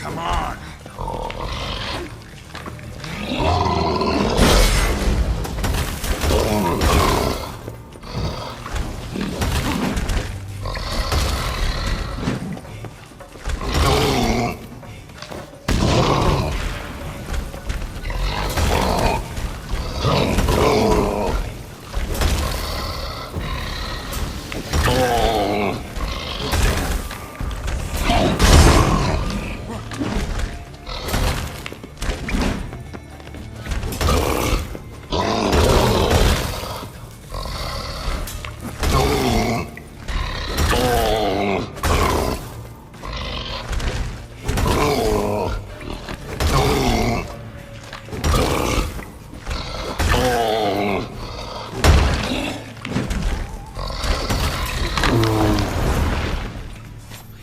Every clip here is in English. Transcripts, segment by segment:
Come on.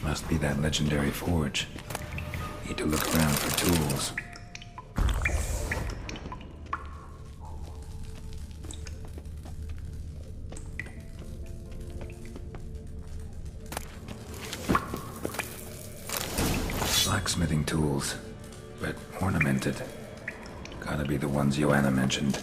Must be that legendary forge. Need to look around for tools. Blacksmithing tools, but ornamented. Gotta be the ones Joanna mentioned.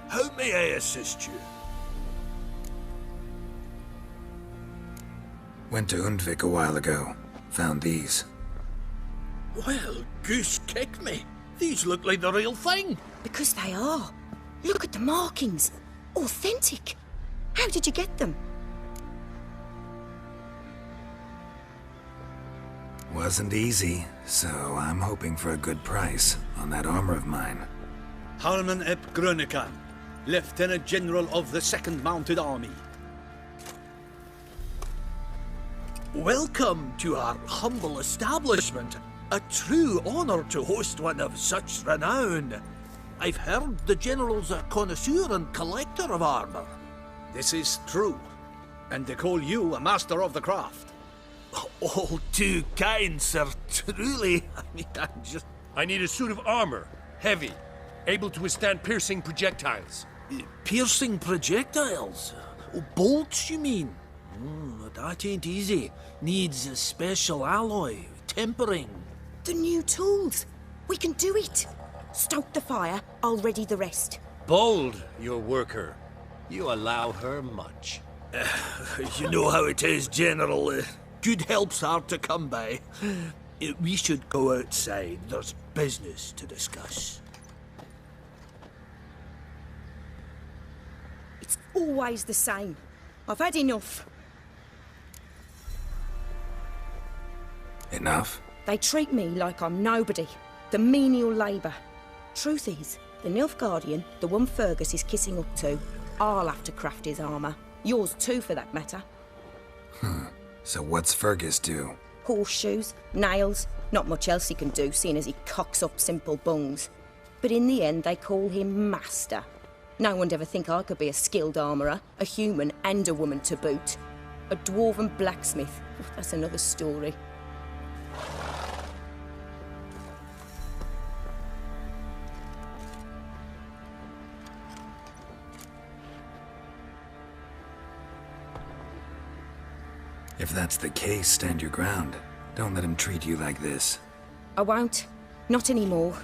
How may I assist you? Went to Undvik a while ago. Found these. Well, goose kick me. These look like the real thing. Because they are. Look at the markings. Authentic. How did you get them? Wasn't easy, so I'm hoping for a good price on that armor of mine. Harman ep Grönekan, Lieutenant General of the 2nd Mounted Army. Welcome to our humble establishment. A true honor to host one of such renown. I've heard the General's a connoisseur and collector of armor. This is true, and they call you a master of the craft. All too kind, sir, truly. I need a suit of armor, heavy, able to withstand piercing projectiles. Piercing projectiles? Oh, bolts, you mean? That ain't easy. Needs a special alloy, tempering. The new tools. We can do it. Stoke the fire, I'll ready the rest. Bold, your worker. You allow her much. You know how it is, General. Good help's hard to come by. We should go outside. There's business to discuss. It's always the same. I've had enough. Enough? They treat me like I'm nobody. The menial labour. Truth is, the Nilfgaardian, the one Fergus is kissing up to, I'll have to craft his armour. Yours too, for that matter. So what's Fergus do? Horseshoes, nails, not much else he can do, seeing as he cocks up simple bungs. But in the end, they call him Master. No one'd ever think I could be a skilled armourer, a human and a woman to boot. A dwarven blacksmith, that's another story. If that's the case, stand your ground. Don't let him treat you like this. I won't. Not anymore.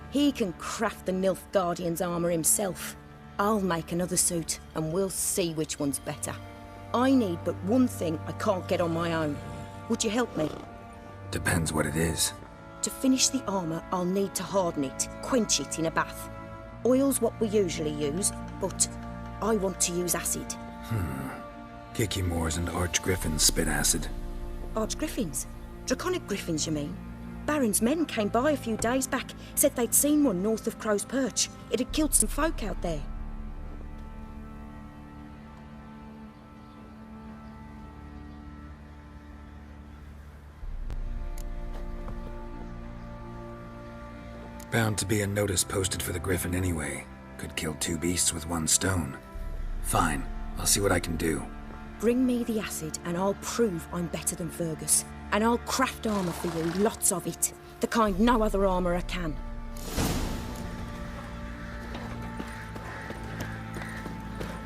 He can craft the Nilfgaardian's armour himself. I'll make another suit, and we'll see which one's better. I need but one thing I can't get on my own. Would you help me? Depends what it is. To finish the armour, I'll need to harden it, quench it in a bath. Oil's what we usually use, but I want to use acid. Kicky Moors and Arch-Griffins spit acid. Arch-Griffins? Draconic Griffins, you mean? Baron's men came by a few days back, said they'd seen one north of Crow's Perch. It had killed some folk out there. Bound to be a notice posted for the Griffin anyway. Could kill two beasts with one stone. Fine, I'll see what I can do. Bring me the acid and I'll prove I'm better than Fergus. And I'll craft armour for you, lots of it. The kind no other armourer can.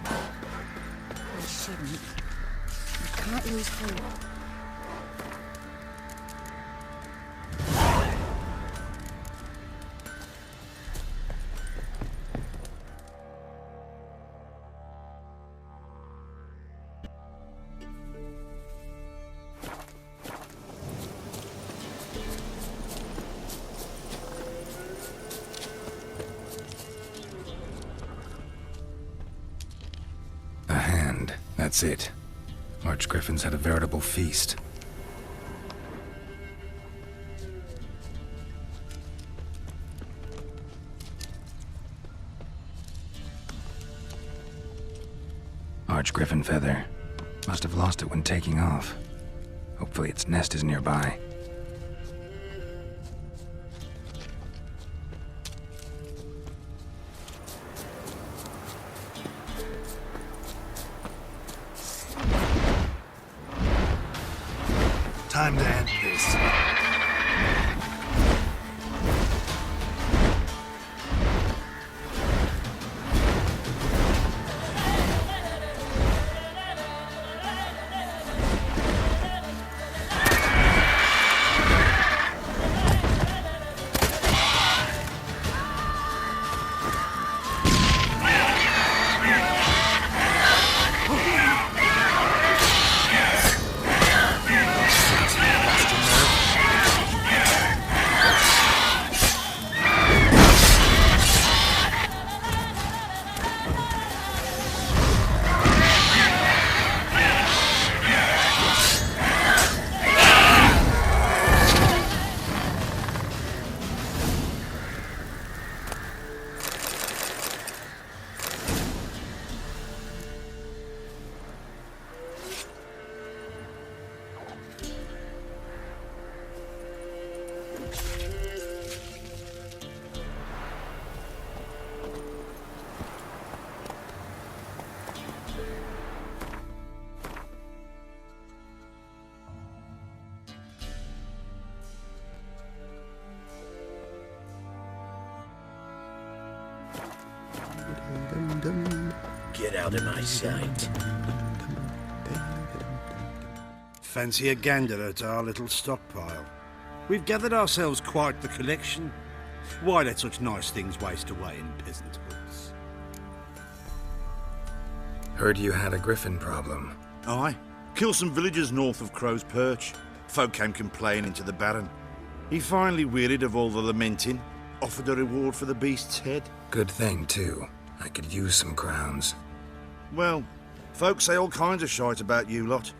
I shouldn't. I can't lose hope. A hand, that's it. Archgriffins had a veritable feast. Archgriffin feather. Must have lost it when taking off. Hopefully its nest is nearby. Time to end this. Get out of my sight. Fancy a gander at our little stockpile. We've gathered ourselves quite the collection. Why let such nice things waste away in peasant hoods? Heard you had a Griffin problem. Aye. Killed some villagers north of Crow's Perch. Folk came complaining to the Baron. He finally wearied of all the lamenting, offered a reward for the beast's head. Good thing, too. I could use some crowns. Well, folks say all kinds of shite about you lot.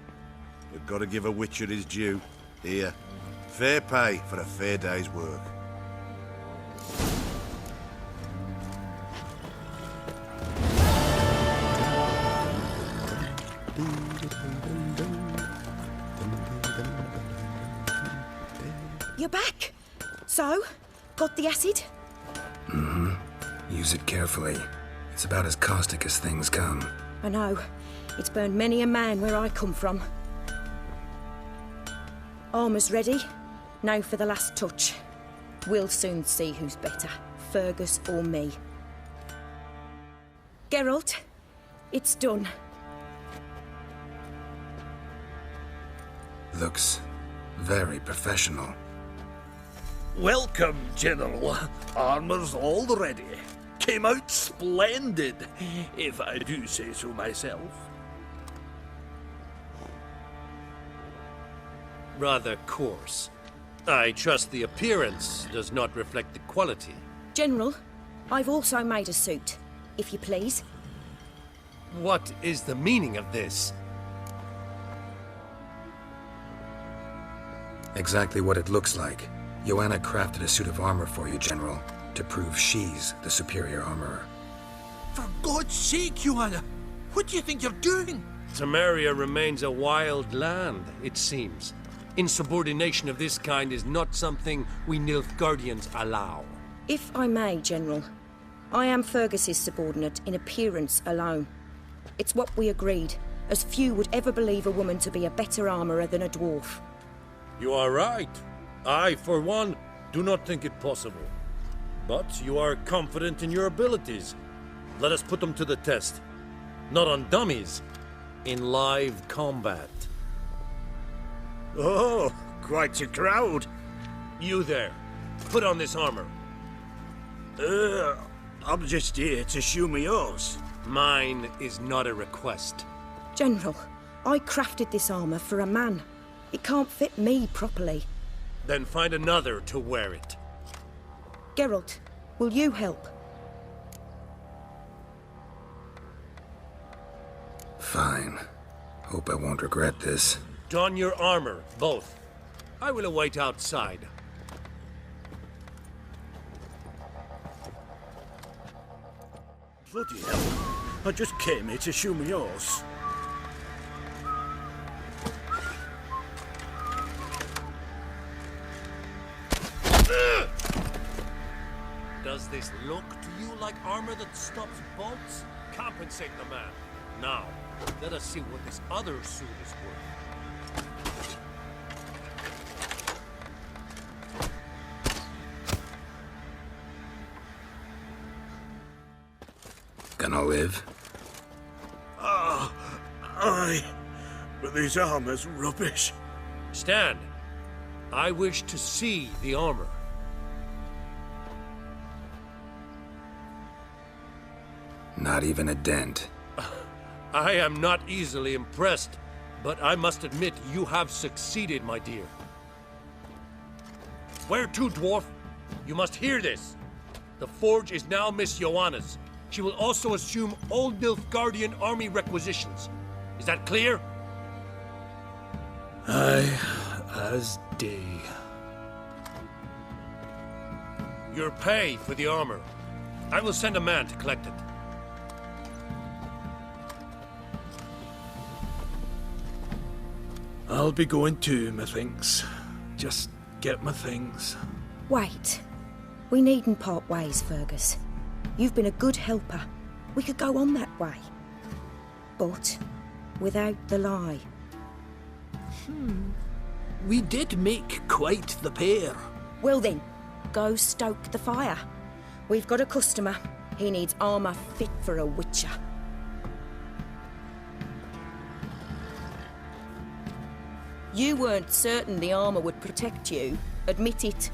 We've got to give a witcher his due. Here, fair pay for a fair day's work. You're back. So, got the acid? Mm-hmm. Use it carefully. It's about as caustic as things come. I know. It's burned many a man where I come from. Armour's ready. Now for the last touch. We'll soon see who's better, Fergus or me. Geralt, it's done. Looks very professional. Welcome, General. Armour's all ready. Came out splendid, if I do say so myself. Rather coarse. I trust the appearance does not reflect the quality. General, I've also made a suit, if you please. What is the meaning of this? Exactly what it looks like. Joanna crafted a suit of armor for you, General, to prove she's the superior armorer. For God's sake, Joanna, what do you think you're doing? Temeria remains a wild land, it seems. Insubordination of this kind is not something we Nilfgaardians allow. If I may, General, I am Fergus's subordinate in appearance alone. It's what we agreed, as few would ever believe a woman to be a better armourer than a dwarf. You are right. I, for one, do not think it possible. But you are confident in your abilities. Let us put them to the test. Not on dummies, in live combat. Oh, quite a crowd. You there, put on this armor. I'm just here to show me yours. Mine is not a request. General, I crafted this armour for a man. It can't fit me properly. Then find another to wear it. Geralt, will you help? Fine. Hope I won't regret this. Don your armor, both. I will await outside. Bloody hell. I just came here to show me yours. Does this look to you like armor that stops bolts? Compensate the man. Now, let us see what this other suit is worth. Gonna live? Aye, but this armor's rubbish. Stand. I wish to see the armor. Not even a dent. I am not easily impressed, but I must admit you have succeeded, my dear. Where to, dwarf? You must hear this. The forge is now Miss Joanna's. She will also assume Old Nilfgaardian army requisitions. Is that clear? Aye, as day. Your pay for the armor. I will send a man to collect it. I'll be going too, methinks. Just get my things. Wait. We needn't part ways, Fergus. You've been a good helper. We could go on that way. But without the lie. We did make quite the pair. Well then, go stoke the fire. We've got a customer. He needs armour fit for a witcher. You weren't certain the armour would protect you. Admit it.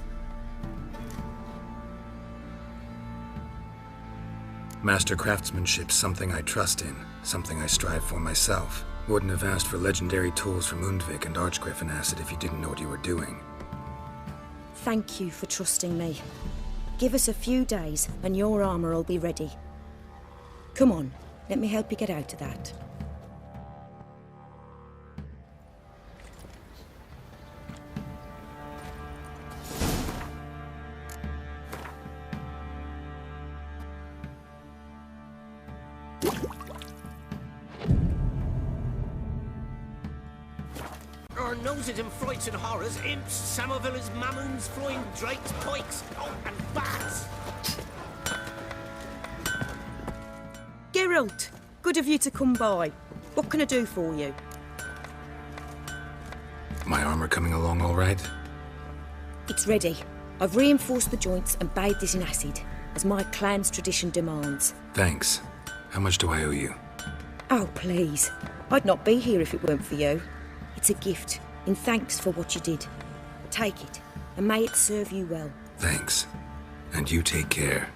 Master craftsmanship's something I trust in, something I strive for myself. Wouldn't have asked for legendary tools from Undvik and Archgriffin acid if you didn't know what you were doing. Thank you for trusting me. Give us a few days and your armour will be ready. Come on, let me help you get out of that. Our noses and frights and horrors, imps, Samovillas, mammons, flying drakes, pikes, and bats. Geralt, good of you to come by. What can I do for you? My armor coming along all right? It's ready. I've reinforced the joints and bathed it in acid, as my clan's tradition demands. Thanks. How much do I owe you? Oh, please. I'd not be here if it weren't for you. It's a gift, in thanks for what you did. Take it, and may it serve you well. Thanks. And you take care.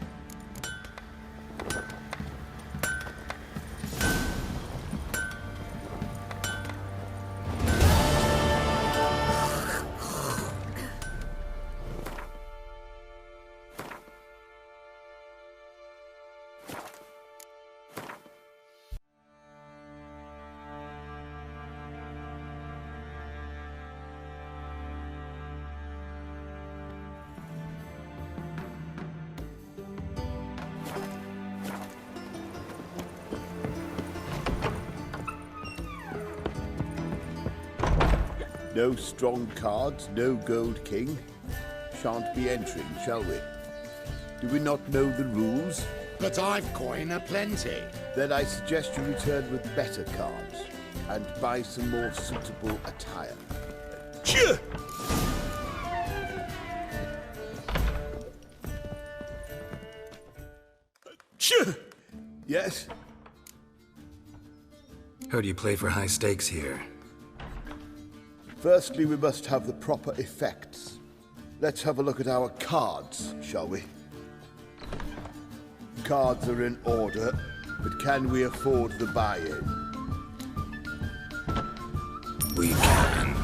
No strong cards, no gold king. Shan't be entering, shall we? Do we not know the rules? But I've coin aplenty. Then I suggest you return with better cards and buy some more suitable attire. Choo! Choo! Yes? Heard you play for high stakes here. Firstly, we must have the proper effects. Let's have a look at our cards, shall we? Cards are in order, but can we afford the buy-in? We can.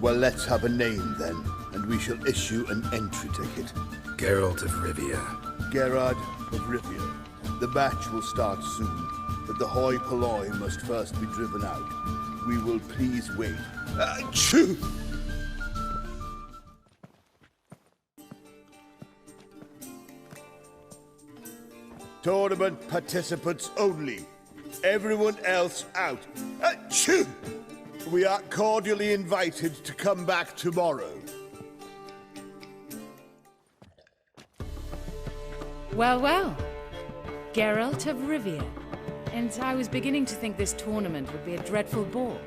Well, let's have a name then, and we shall issue an entry ticket. Geralt of Rivia. Gerard of Rivia. The match will start soon, but the hoi polloi must first be driven out. We will please wait. Achoo! Tournament participants only. Everyone else out. Achoo! We are cordially invited to come back tomorrow. Well, well. Geralt of Rivia. And I was beginning to think this tournament would be a dreadful bore.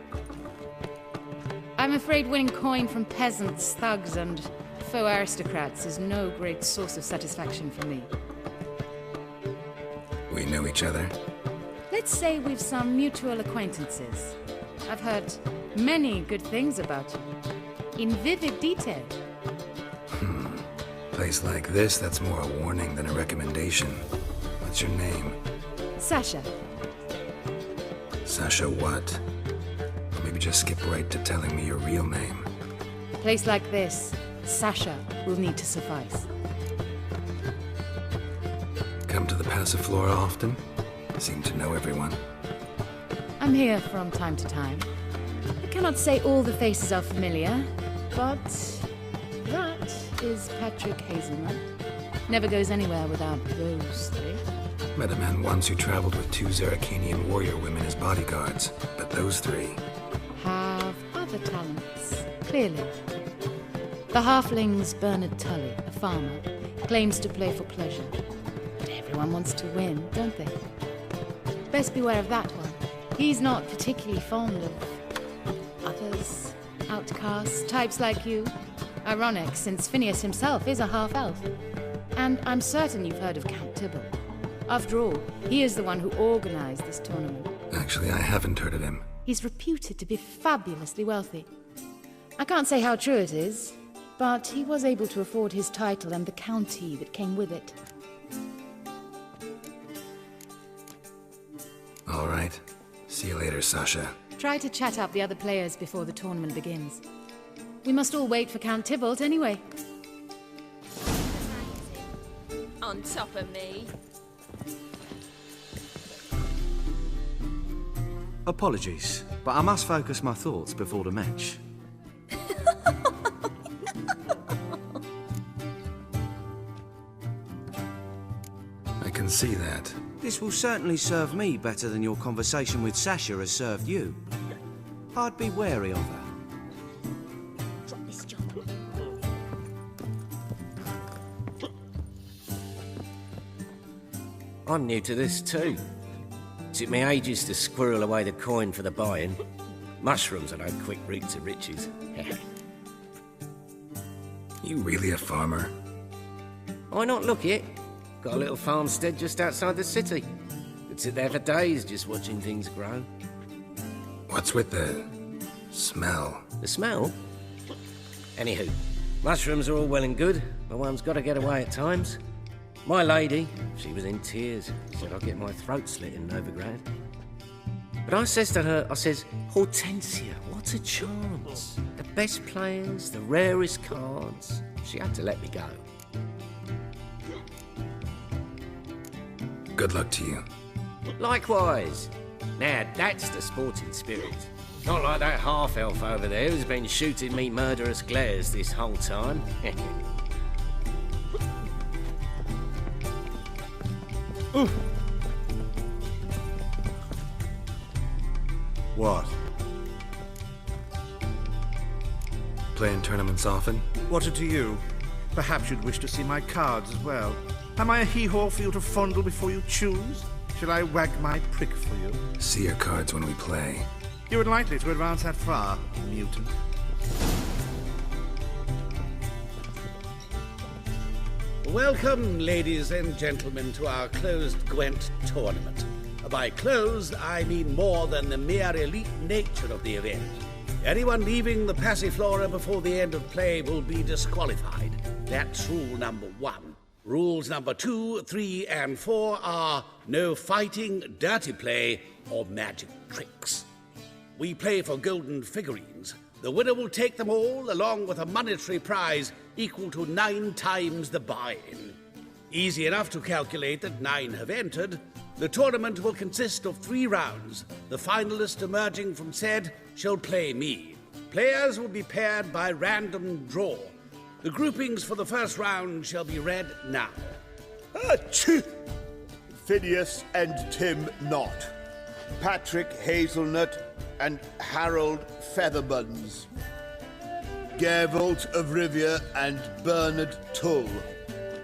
I'm afraid winning coin from peasants, thugs, and faux aristocrats is no great source of satisfaction for me. We know each other. Let's say we've some mutual acquaintances. I've heard many good things about you. In vivid detail. Place like this, that's more a warning than a recommendation. What's your name? Sasha. Sasha what? Or maybe just skip right to telling me your real name. A place like this, Sasha will need to suffice. Come to the Passiflora often? Seem to know everyone. I'm here from time to time. I cannot say all the faces are familiar, but that is Patrick Hazelnut. Never goes anywhere without those three. Met a man once who traveled with 2 Zaracanian warrior women as bodyguards, but those 3... have other talents, clearly. The halfling's Bernard Tully, a farmer, claims to play for pleasure. But everyone wants to win, don't they? Best beware of that one. He's not particularly fond of others, outcasts, types like you. Ironic, since Phineas himself is a half-elf. And I'm certain you've heard of Count Tybalt. After all, he is the one who organized this tournament. Actually, I haven't heard of him. He's reputed to be fabulously wealthy. I can't say how true it is, but he was able to afford his title and the county that came with it. All right. See you later, Sasha. Try to chat up the other players before the tournament begins. We must all wait for Count Tybalt anyway. On top of me. Apologies, but I must focus my thoughts before the match. I can see that. This will certainly serve me better than your conversation with Sasha has served you. I'd be wary of her. Drop this job. I'm new to this too. Took me ages to squirrel away the coin for the buy-in. Mushrooms are no quick route to riches. You really a farmer? Why not look it? Got a little farmstead just outside the city. Could sit there for days just watching things grow. What's with the smell? The smell? Anywho, mushrooms are all well and good, but one's got to get away at times. My lady, she was in tears, said I'd get my throat slit in Novigrad. But I says to her, Hortensia, what a chance. The best players, the rarest cards. She had to let me go. Good luck to you. Likewise. Now, that's the sporting spirit. Not like that half-elf over there who's been shooting me murderous glares this whole time. What? Playing tournaments often? What to you? Perhaps you'd wish to see my cards as well. Am I a hee-haw for you to fondle before you choose? Shall I wag my prick for you? See your cards when we play. You would likely to advance that far, mutant. Welcome, ladies and gentlemen, to our closed Gwent tournament. By closed, I mean more than the mere elite nature of the event. Anyone leaving the Passiflora before the end of play will be disqualified. That's rule number 1. Rules number 2, 3, and 4 are no fighting, dirty play, or magic tricks. We play for golden figurines. The winner will take them all, along with a monetary prize equal to 9 times the buy-in. Easy enough to calculate that 9 have entered. The tournament will consist of 3 rounds. The finalist emerging from said shall play me. Players will be paired by random draw. The groupings for the first round shall be read now. Achoo! Phineas and Tim Knott. Patrick Hazelnut and Harold Featherbuns. Gervalt of Rivia and Bernard Tull.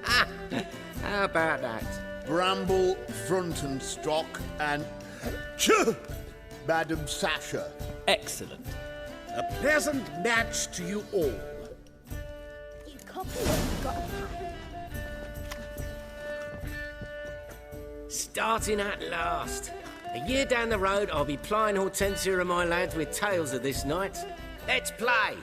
How about that? Bramble Frontenstock and Madam Sasha. Excellent. A pleasant match to you all. You copy what you got a pack. Starting at last. A year down the road, I'll be plying Hortensia and my lads with tales of this night. Let's play!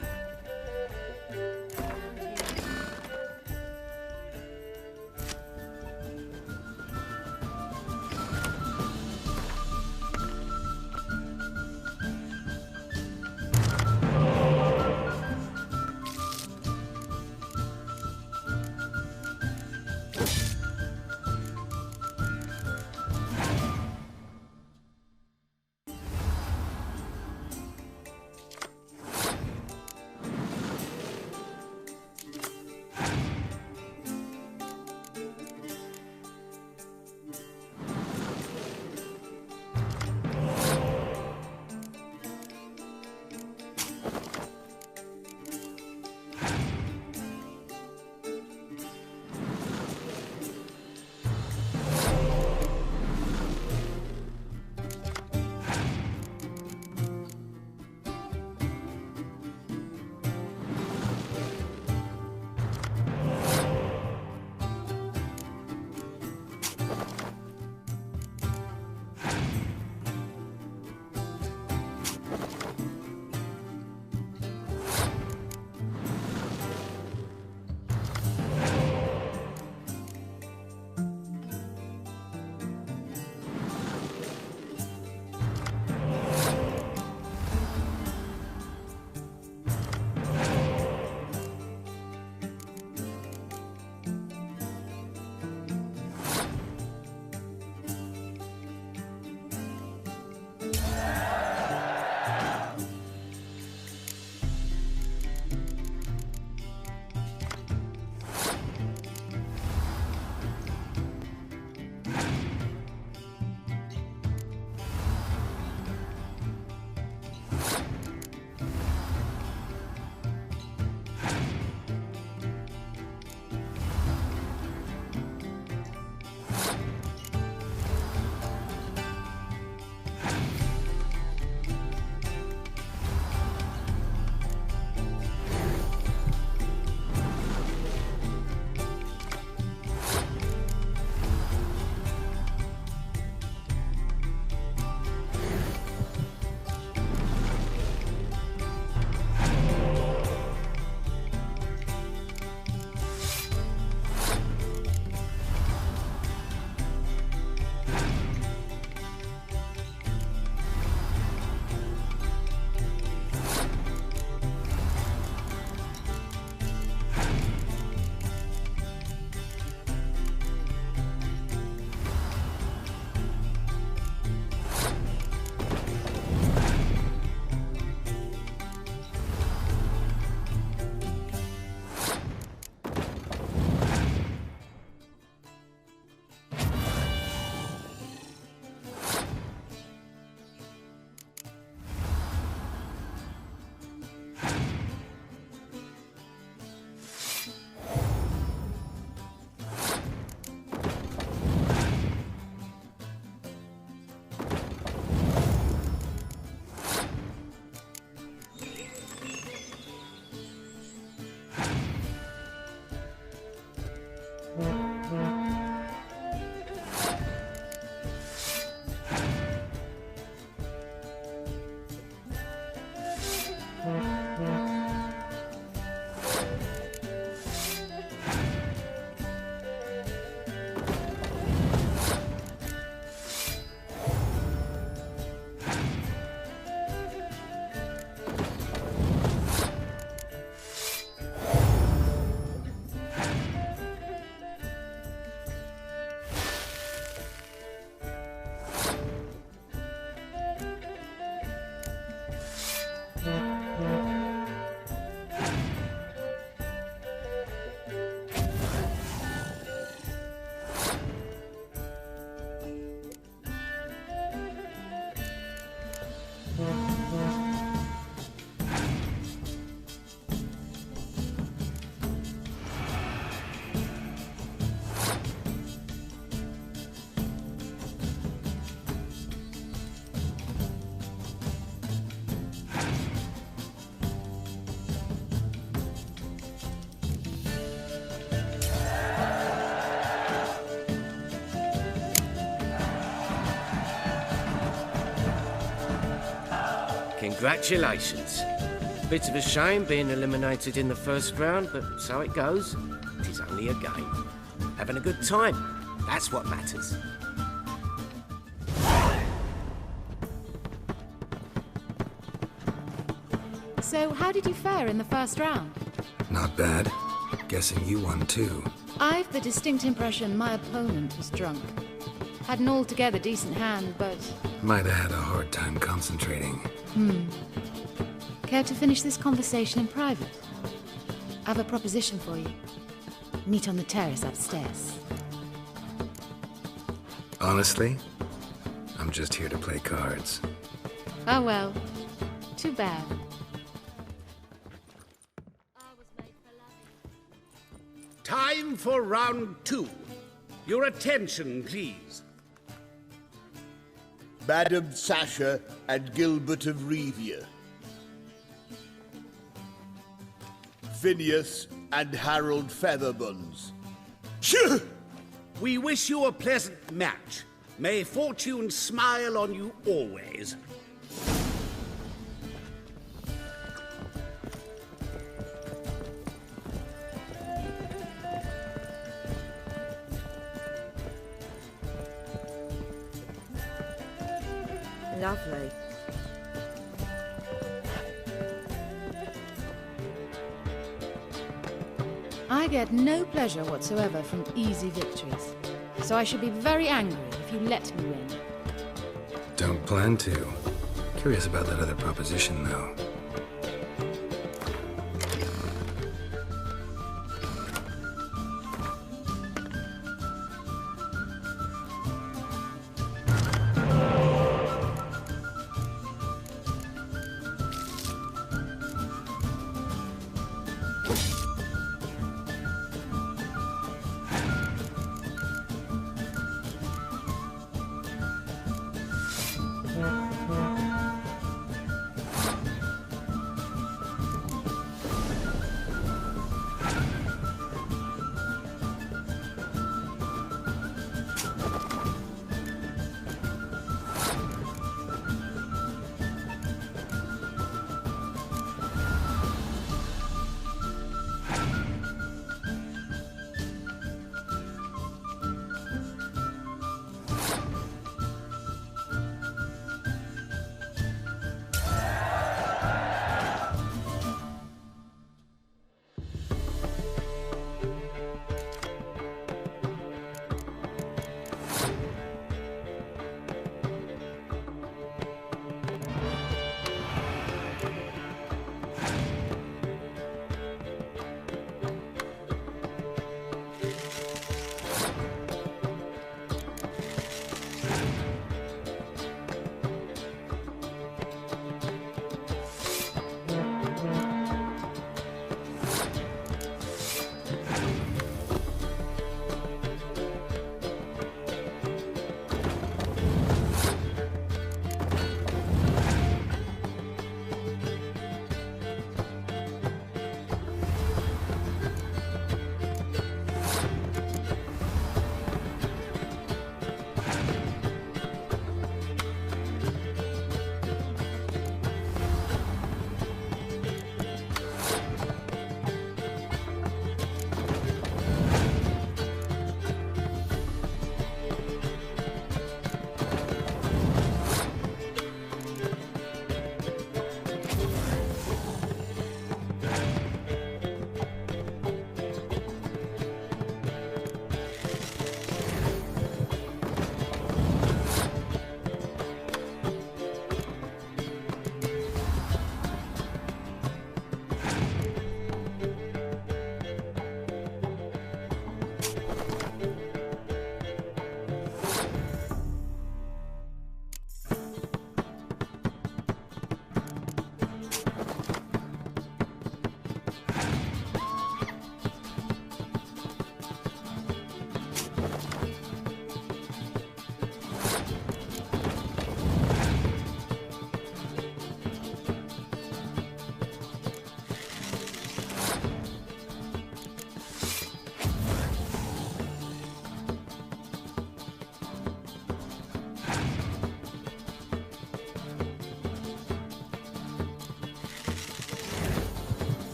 Congratulations. Bit of a shame being eliminated in the first round, but so it goes. It is only a game. Having a good time, that's what matters. So, how did you fare in the first round? Not bad. Guessing you won too. I've the distinct impression my opponent was drunk. Had an altogether decent hand, but... Might have had a hard time concentrating. Care to finish this conversation in private? I have a proposition for you. Meet on the terrace upstairs. Honestly, I'm just here to play cards. Oh well. Too bad. Time for round 2. Your attention, please. Madam Sasha and Gilbert of Revia. Phineas and Harold Featherbones. Shoo! We wish you a pleasant match. May fortune smile on you always. Lovely. I get no pleasure whatsoever from easy victories. So I should be very angry if you let me win. Don't plan to. Curious about that other proposition, though.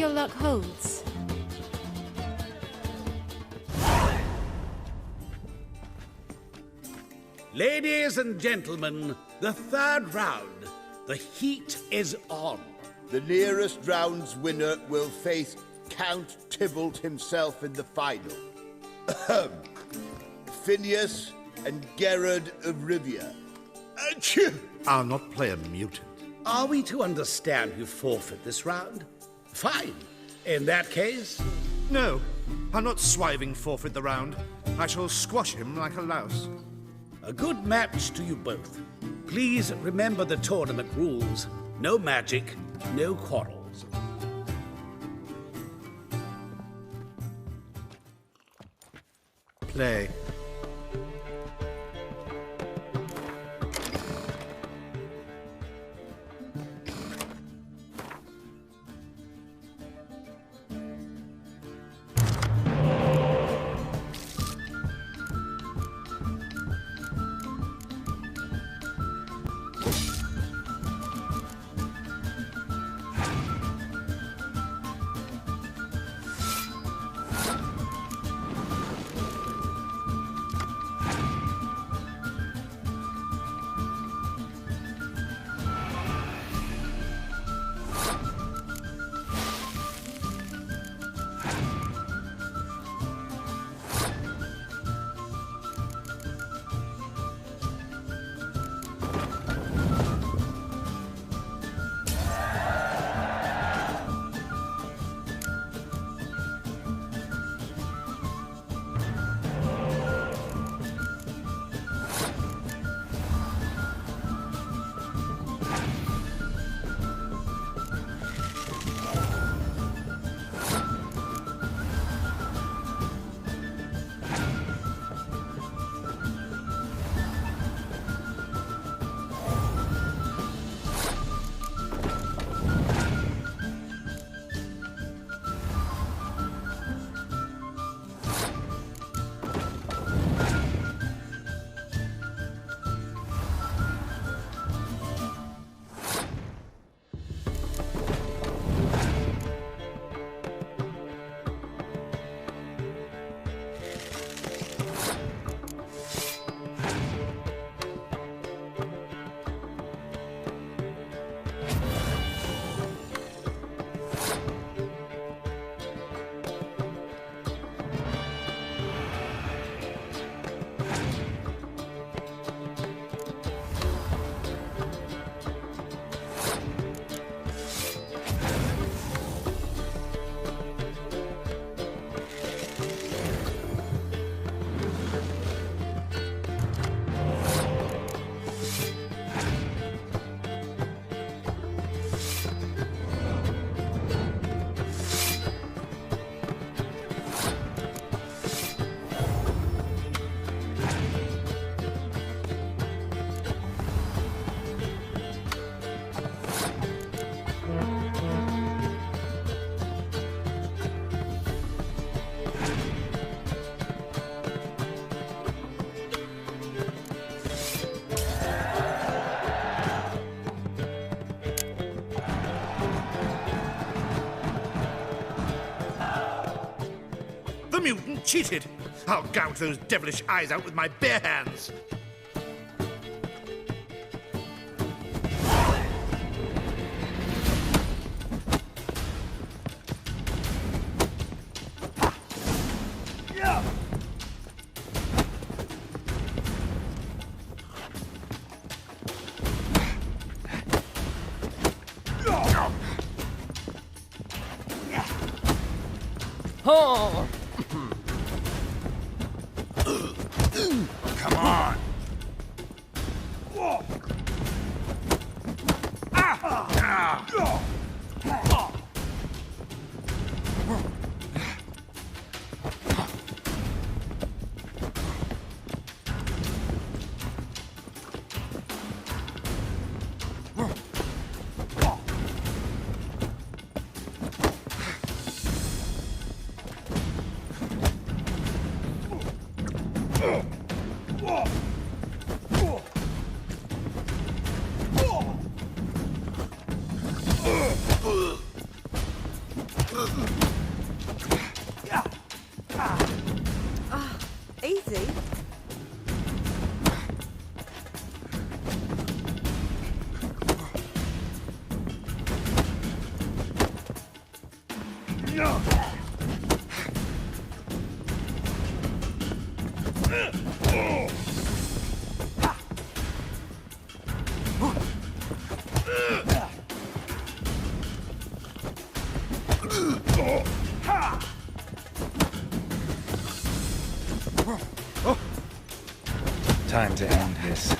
your luck holds. Ladies and gentlemen, the third round. The heat is on. The nearest round's winner will face Count Tybalt himself in the final. Phineas and Gerard of Rivia. Achoo! I'll not play a mutant. Are we to understand you forfeit this round? Fine. In that case... No, I'll not swiving forfeit the round. I shall squash him like a louse. A good match to you both. Please remember the tournament rules. No magic, no quarrels. Play. The mutant cheated! I'll gouge those devilish eyes out with my bare hands! Oh! Come on! Time to end this.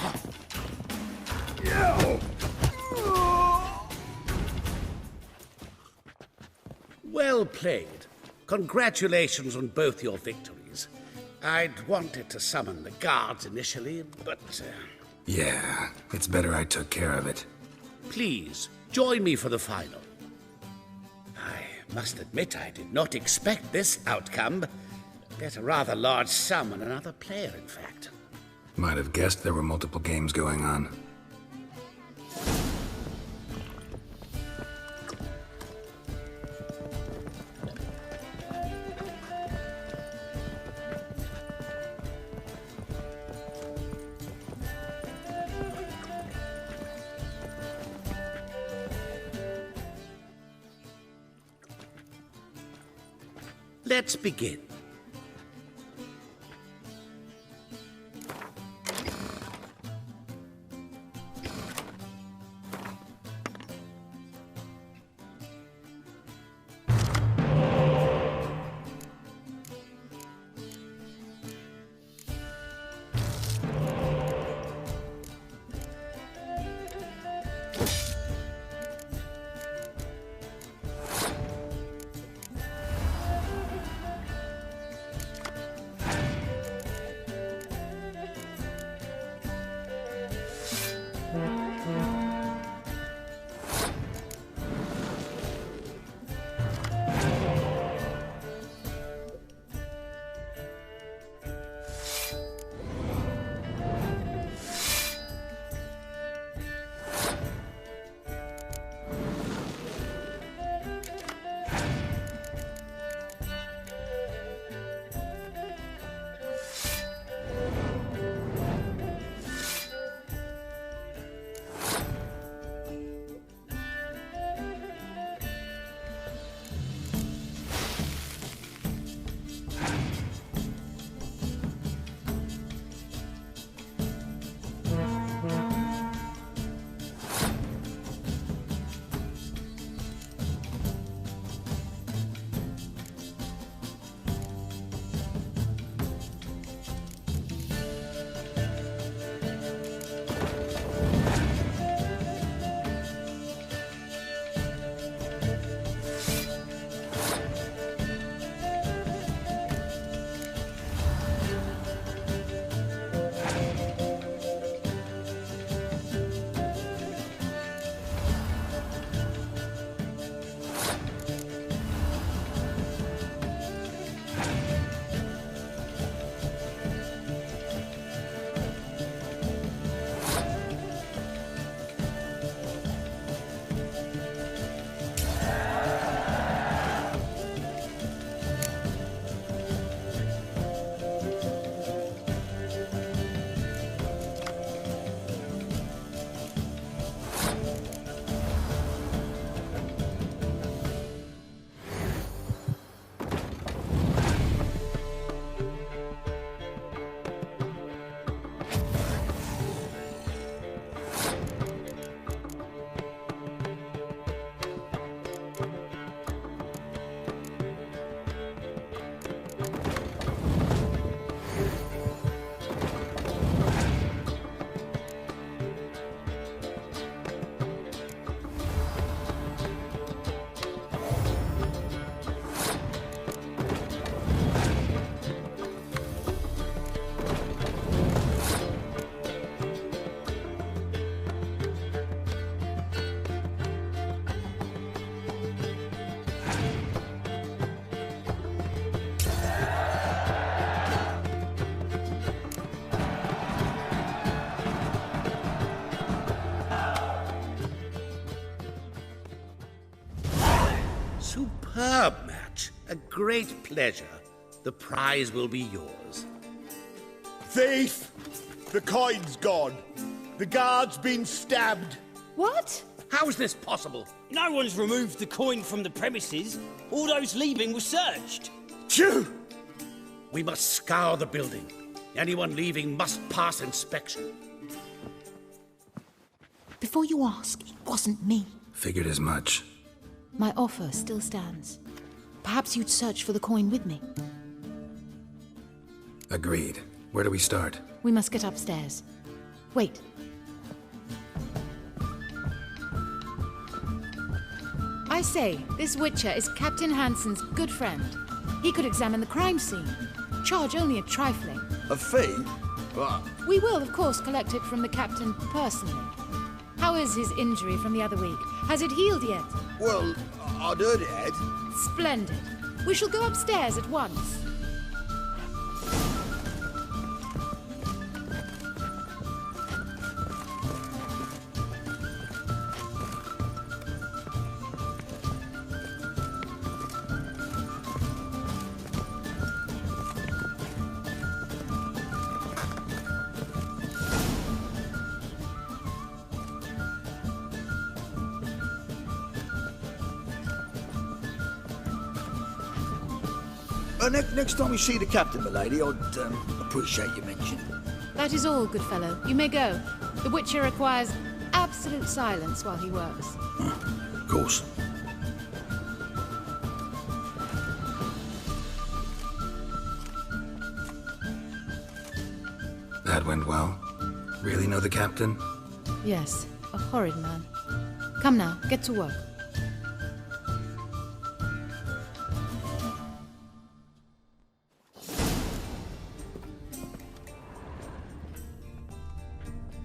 Well played. Congratulations on both your victories. I'd wanted to summon the guards initially, but... Yeah, it's better I took care of it. Please, join me for the final. I must admit I did not expect this outcome. Bet a rather large sum on another player, in fact. Might have guessed there were multiple games going on. Let's begin. Superb match. A great pleasure. The prize will be yours. Thief! The coin's gone. The guard's been stabbed. What? How is this possible? No one's removed the coin from the premises. All those leaving were searched. Phew! We must scour the building. Anyone leaving must pass inspection. Before you ask, it wasn't me. Figured as much. My offer still stands. Perhaps you'd search for the coin with me. Agreed. Where do we start? We must get upstairs. Wait. I say, this Witcher is Captain Hansen's good friend. He could examine the crime scene. Charge only a trifling. A fee? But We will, of course, collect it from the captain personally. How is his injury from the other week? Has it healed yet? well, I'd heard it had. Splendid. We shall go upstairs at once. Next time we see the captain, milady, I'd appreciate your mention. That is all, good fellow. You may go. The Witcher requires absolute silence while he works. Of course. That went well. Really know the captain? Yes, a horrid man. Come now, get to work.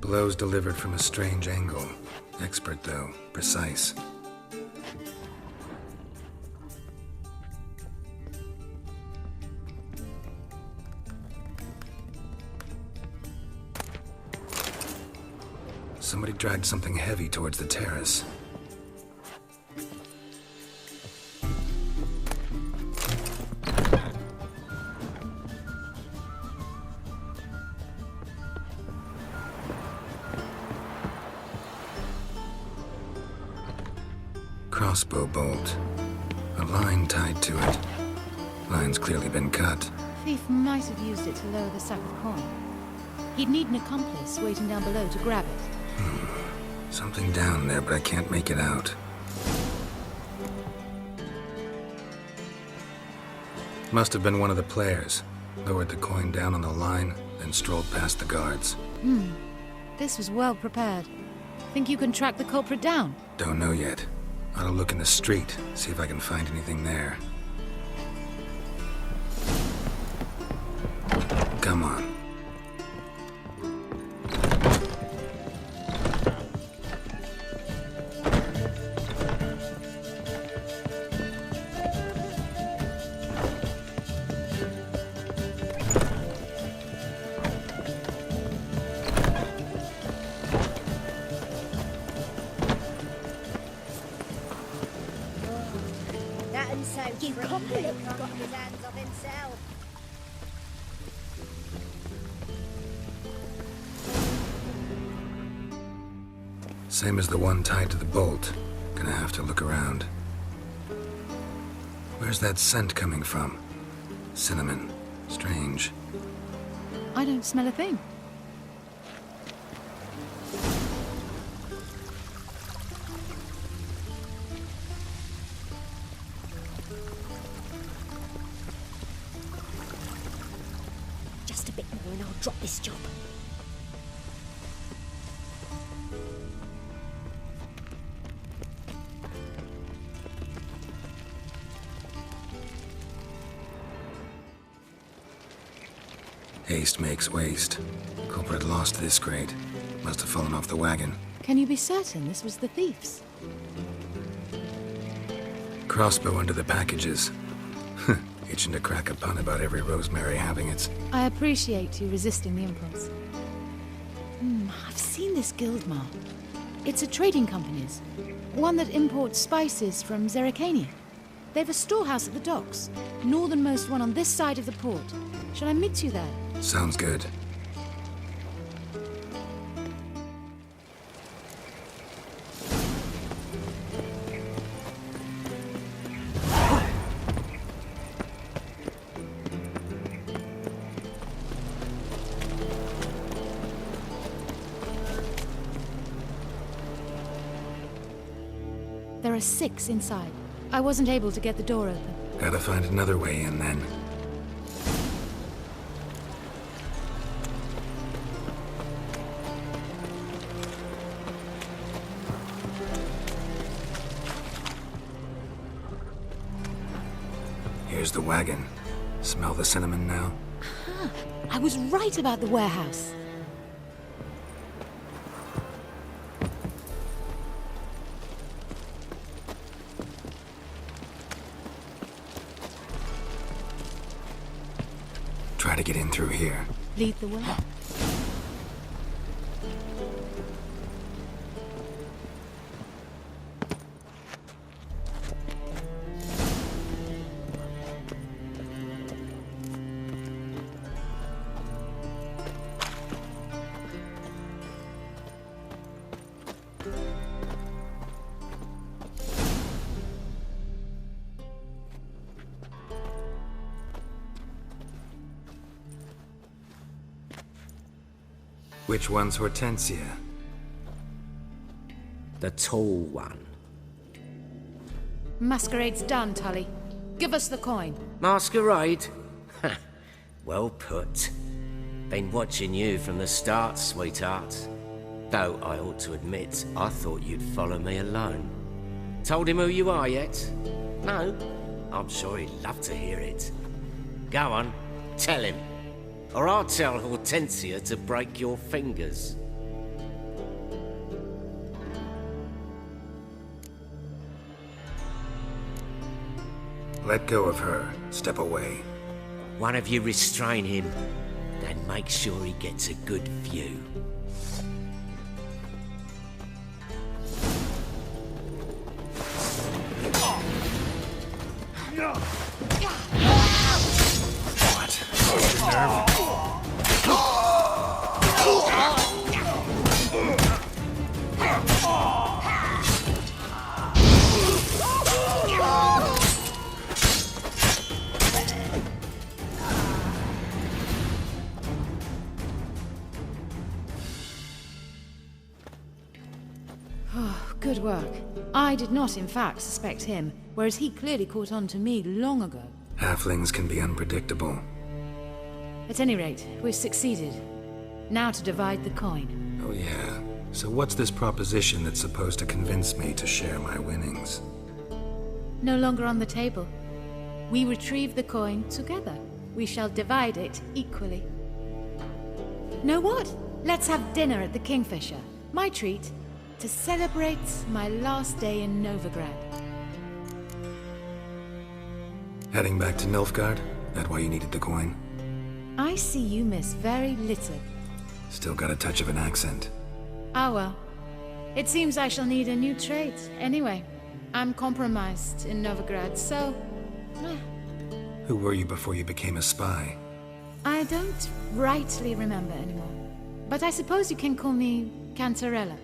Blows delivered from a strange angle. Expert, though. Precise. Somebody dragged something heavy towards the terrace. Crossbow bolt. A line tied to it. Line's clearly been cut. Thief might have used it to lower the sack of coin. He'd need an accomplice waiting down below to grab it. Something down there, but I can't make it out. Must have been one of the players. Lowered the coin down on the line, then strolled past the guards. This was well prepared. Think you can track the culprit down? Don't know yet. Ought to look in the street, see if I can find anything there. Come on. That and so you copy got his hands on himself. Same as the one tied to the bolt. Gonna have to look around. Where's that scent coming from? Cinnamon. Strange. I don't smell a thing. Just a bit more and I'll drop this job. Haste makes waste. Culprit lost this crate. Must have fallen off the wagon. Can you be certain this was the thief's? Crossbow under the packages. Itching to crack a pun about every rosemary having its... I appreciate you resisting the impulse. I've seen this guild mark. It's a trading company's. One that imports spices from Zerrikania. They've a storehouse at the docks. Northernmost one on this side of the port. Shall I meet you there? Sounds good. There are 6 inside. I wasn't able to get the door open. Gotta find another way in then. Here's the wagon. Smell the cinnamon now? Huh. I was right about the warehouse. Try to get in through here. Lead the way. Which one's Hortensia? The tall one. Masquerade's done, Tully. Give us the coin. Masquerade? Ha! Well put. Been watching you from the start, sweetheart. Though I ought to admit, I thought you'd follow me alone. Told him who you are yet? No? I'm sure he'd love to hear it. Go on, tell him. Or I'll tell Hortensia to break your fingers. Let go of her. Step away. One of you restrain him, then make sure he gets a good view. Good work. I did not, in fact, suspect him, whereas he clearly caught on to me long ago. Halflings can be unpredictable. At any rate, we've succeeded. Now to divide the coin. Oh yeah. So what's this proposition that's supposed to convince me to share my winnings? No longer on the table. We retrieve the coin together. We shall divide it equally. Know what? Let's have dinner at the Kingfisher. My treat. To celebrate my last day in Novigrad. Heading back to Nilfgaard? That why you needed the coin? I see you miss very little. Still got a touch of an accent. Ah well. It seems I shall need a new trait. Anyway, I'm compromised in Novigrad, so... Who were you before you became a spy? I don't rightly remember anymore. But I suppose you can call me Cantarella.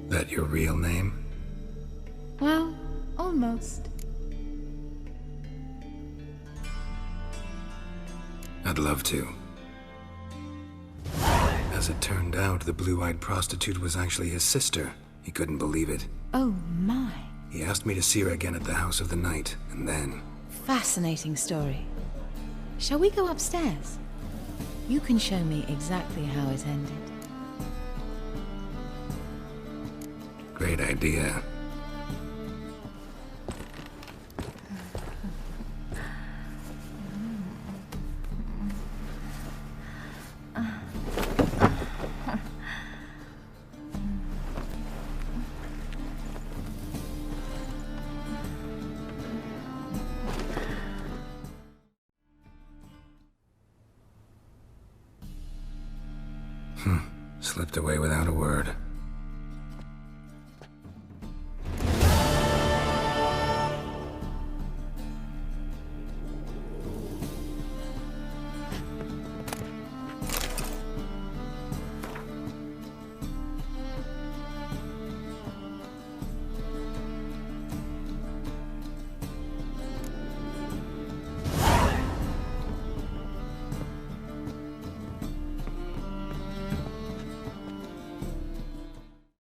That your real name? Well, almost. I'd love to. As it turned out, the blue-eyed prostitute was actually his sister. He couldn't believe it. Oh my. He asked me to see her again at the House of the Night, and then... Fascinating story. Shall we go upstairs? You can show me exactly how it ended. Great idea. Slipped away without a word.